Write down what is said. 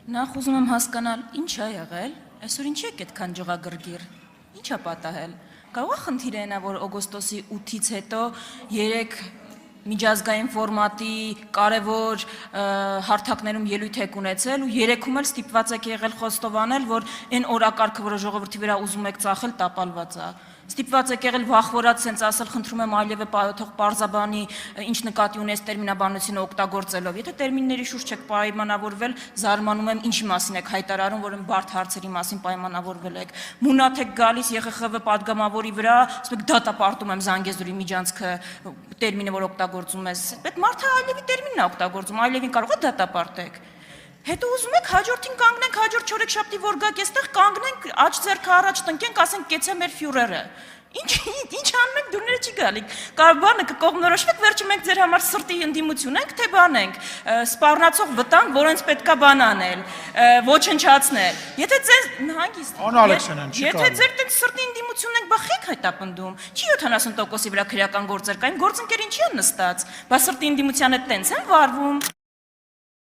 Նախ ուզում եմ հասկանալ, ինչ է եղել, այսօր ինչի եք այդքան ջղագրգիռ, ինչ է պատահել, կարող է խնդիրը նա, որ օգոստոսի 8-ից հետո 3 միջազգային ֆորմատի կարևոր հարթակներում ելույթ եք ունեցել ու 3-ում էլ ստիպված եք եղել խոստովանել, որ այն օրակարգը, որը ժողովրդի վրա ուզում եք ծախել, տապալված է։ Ստիպված եք եղել վախվորած սենց ասել, խնդրում եմ այլևէ թող պարզաբանի, ինչ նկատի ունես տերմինաբանությունը օգտագործելով։ Եթե տերմինների շուրջ եք պայմանավորվել, զարմանում եմ, ինչի մասին եք հայտարարում, որ բարդ հարցերի մասին պայմանավորվել եք։ Մունաթ եք գալիս ԵԽԽՎ падգամավորի վրա, ասում եք դատապարտում եմ Զանգեզուրի միջանցքը, տերմինը, որ օգտագործում ես։ Այդ մարդը այլևի տերմինն է օգտագործում, այլևին կարող է դատապարտեք։ Հետո ուզում եք հաջորդին կանգնենք, հաջորդ չորեքշաբթի որ գաք այստեղ կանգնենք, աջ ձեռքը առաջ տնկենք, ասենք կեցե մեր ֆյուրերը։ Ինչ անում եք, դուրները չի գալի։ Բանը կկողմնորոշվեք, վերջը մենք ձեր համար սրտի ընդդիմություն ենք, թե բանենք, սպառնացող վտանգ, որոնց պետքա բան անել, ոչնչացնել։ Եթե ձեզ հանգիստ։ Անա Ալեքսանյան, չի Եթե ձեր տենց սրտի ընդդիմություն եք, բա խեք հետապնդում։ Չի 70%-ի վրա քրեական գործեր կային, գործընկերին չի նստած, բա սրտի ընդդիմության հետ տենց են վարվում։